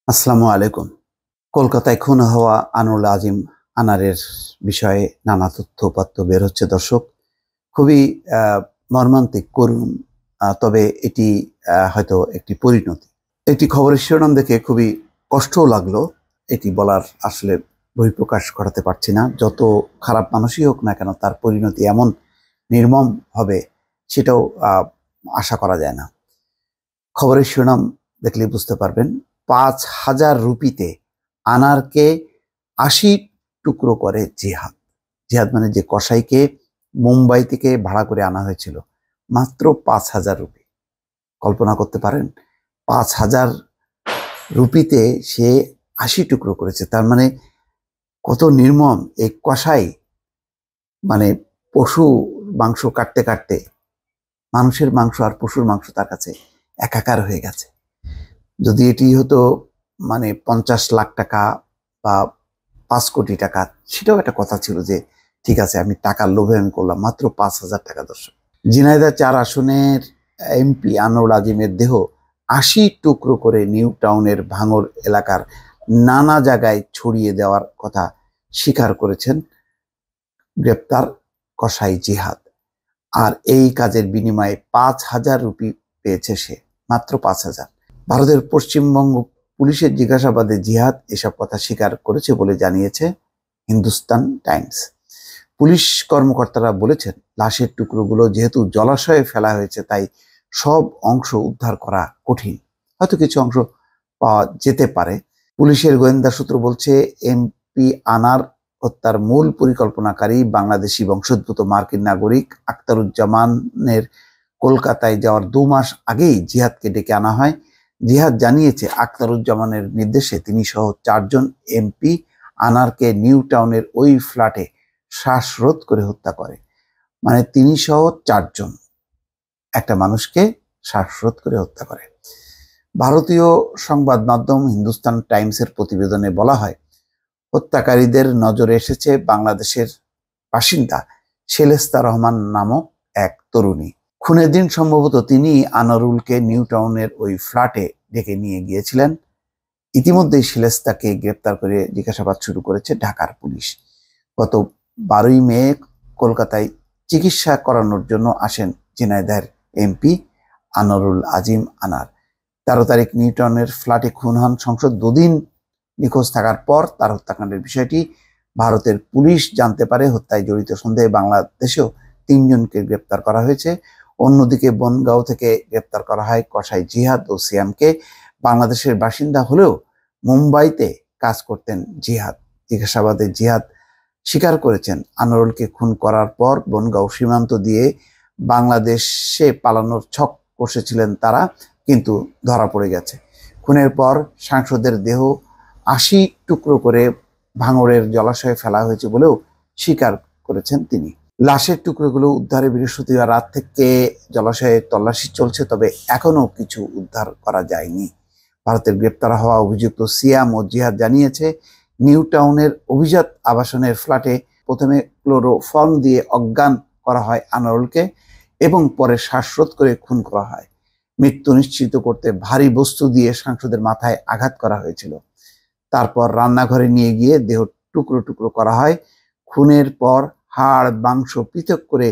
আসসালামু আলাইকুম। কলকাতায় খুন হওয়া আনোয়ারুল আজিম আনারের বিষয়ে নানা তথ্য উপাত্ত বের হচ্ছে দর্শক। খুবই মর্মান্তিক, করুণ। তবে এটি হয়তো একটি পরিণতি। একটি খবরের শিরোনাম দেখে খুবই কষ্টও লাগলো। এটি বলার আসলে বহিঃপ্রকাশ ঘটাতে পারছি না। যত খারাপ মানুষই হোক না কেন, তার পরিণতি এমন নির্মম হবে সেটাও আশা করা যায় না। খবরের শিরোনাম দেখলে বুঝতে পারবেন। ৫,০০০ রুপিতে আনারকে ৮০ টুকরো করে জিহাদ। জিহাদ মানে যে কসাইকে মুম্বাই থেকে ভাড়া করে আনা হয়েছিল, মাত্র ৫,০০০ রুপি। কল্পনা করতে পারেন, ৫,০০০ রুপিতে সে ৮০ টুকরো করেছে। তার মানে কত নির্মম এই কসাই। মানে পশু মাংস কাটতে কাটতে মানুষের মাংস আর পশুর মাংস তার কাছে একাকার হয়ে গেছে। যদি এটি হতো ৫০ লাখ টাকা বা ৫ কোটি টাকা, সেটাও একটা কথা ছিল যে ঠিক আছে, আমি টাকার লোভে আমি করলাম। মাত্র ৫,০০০ টাকা। দর্শক, ঝিনাইদহ ৪ আসনের এমপি আনোয়ারুল আজিমের দেহ ৮০ টুকরো করে নিউ টাউনের ভাঙড় এলাকার নানা জায়গায় ছড়িয়ে দেওয়ার কথা স্বীকার করেছেন গ্রেপ্তার কসাই জিহাদ। আর এই কাজের বিনিময়ে ৫,০০০ রুপি পেয়েছে সে, মাত্র ৫,০০০। ভারতের পশ্চিমবঙ্গ পুলিশের জিজ্ঞাসাবাদে জিহাদ এসব কথা স্বীকার করেছে বলে জানিয়েছে হিন্দুস্তান টাইমস। পুলিশ কর্মকর্তারা বলেছেন, লাশের টুকরোগুলো যেহেতু জলাশয়ে ফেলা হয়েছে, তাই সব অংশ উদ্ধার করা কঠিন। হয়তো কিছু অংশ পাওয়া যেতে পারে। পুলিশের গোয়েন্দা সূত্র বলছে, এমপি আনার হত্যার মূল পরিকল্পনাকারী বাংলাদেশি বংশোদ্ভূত মার্কিন নাগরিক আখতারুজ্জামানের কলকাতায় যাওয়ার ২ মাস আগেই জিহাদকে ডেকে আনা হয়। জিহাদ জানিয়েছে, আখতারুজ্জামানের নির্দেশে তিনি সহ ৪ জন এমপি আনারকে নিউ টাউনের ওই ফ্ল্যাটে শ্বাসরোধ করে হত্যা করে। মানে তিনি সহ ৪ জন একটা মানুষকে শ্বাসরোধ করে হত্যা করে। ভারতীয় সংবাদ মাধ্যম হিন্দুস্তান টাইমসের প্রতিবেদনে বলা হয়, হত্যাকারীদের নজরে এসেছে বাংলাদেশের বাসিন্দা শেলেস্তা রহমান নামক এক তরুণী। খুনের দিন সম্ভবত তিনি আনোয়ারুলকে নিউ টাউনের ওই ফ্ল্যাটে ডেকে নিয়ে গিয়েছিলেন। ইতিমধ্যেই শেলেস্তাকে গ্রেপ্তার করে জিজ্ঞাসাবাদ শুরু করেছে ঢাকার পুলিশ। গত ১২ই মে কলকাতায় চিকিৎসা করানোর জন্য আসেন ঝিনাইদহের এমপি আনোয়ারুল আজিম আনার। ১৩ তারিখ নিউ টাউনের ফ্ল্যাটে খুন হন। সংসদ ২ দিন নিখোঁজ থাকার পর তার হত্যাকাণ্ডের বিষয়টি ভারতের পুলিশ জানতে পারে। হত্যায় জড়িত সন্দেহে বাংলাদেশেও ৩ জনকে গ্রেপ্তার করা হয়েছে। অন্যদিকে বনগাঁও থেকে গ্রেপ্তার করা হয় কসাই জিহাদ ও সিয়ামকে। বাংলাদেশের বাসিন্দা হলেও মুম্বাইতে কাজ করতেন জিহাদ। জিজ্ঞাসাবাদে জিহাদ স্বীকার করেছেন, আনোয়ারুলকে খুন করার পর বনগাঁও সীমান্ত দিয়ে বাংলাদেশে পালানোর ছক কষেছিলেন তারা, কিন্তু ধরা পড়ে গেছে। খুনের পর সাংসদের দেহ ৮০ টুকরো করে ভাঙড়ের জলাশয়ে ফেলা হয়েছে বলেও স্বীকার করেছেন তিনি। লাশের টুকরোগুলো উদ্ধারে বৃহস্পতিবার রাত থেকে জলাশয়ে তল্লাশি চলছে, তবে এখনো কিছু উদ্ধার করা যায়নি। ভারতের গ্রেপ্তার হওয়া অভিযুক্ত সিয়াম ও জিহাদ জানিয়েছে, নিউ টাউনের অভিজাত আবাসনের ফ্ল্যাটে প্রথমে ক্লোরোফর্ম দিয়ে অজ্ঞান করা হয় আনোয়ারুলকে এবং পরে শ্বাসরোধ করে খুন করা হয়। মৃত্যু নিশ্চিত করতে ভারী বস্তু দিয়ে সাংসদের মাথায় আঘাত করা হয়েছিল। তারপর রান্নাঘরে নিয়ে গিয়ে দেহ টুকরো টুকরো করা হয়। খুনের পর হাড় মাংস পৃথক করে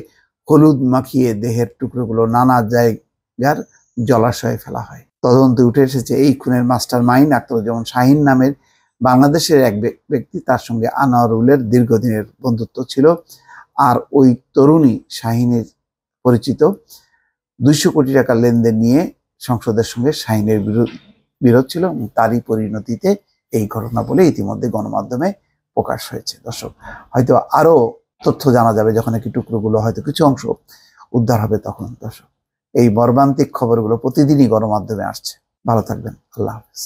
হলুদ মাখিয়ে দেহের টুকরোগুলো নানা জায়গার জলাশয়ে ফেলা হয়। তদন্তে উঠে এসেছে, এই খুনের মাস্টার মাইন্ড আখতারুজ্জামান শাহীন নামের বাংলাদেশের এক ব্যক্তি। তার সঙ্গে আনোয়ারুলের দীর্ঘদিনের বন্ধুত্ব ছিল। আর ওই তরুণী শাহীনের পরিচিত। ২০০ কোটি টাকা লেনদেন নিয়ে সংসদের সঙ্গে শাহীনের বিরোধ ছিল। তারই পরিণতিতে এই ঘটনা বলে ইতিমধ্যে গণমাধ্যমে প্রকাশ হয়েছে। দর্শক, হয়তো আরো তথ্য জানা যাবে যখন একটি টুকরোগুলো হয়তো কিছু অংশ উদ্ধার হবে তখন। দর্শক, এই মর্মান্তিক খবরগুলো প্রতিদিনই গণমাধ্যমে আসছে। ভালো থাকবেন। আল্লাহ হাফেজ।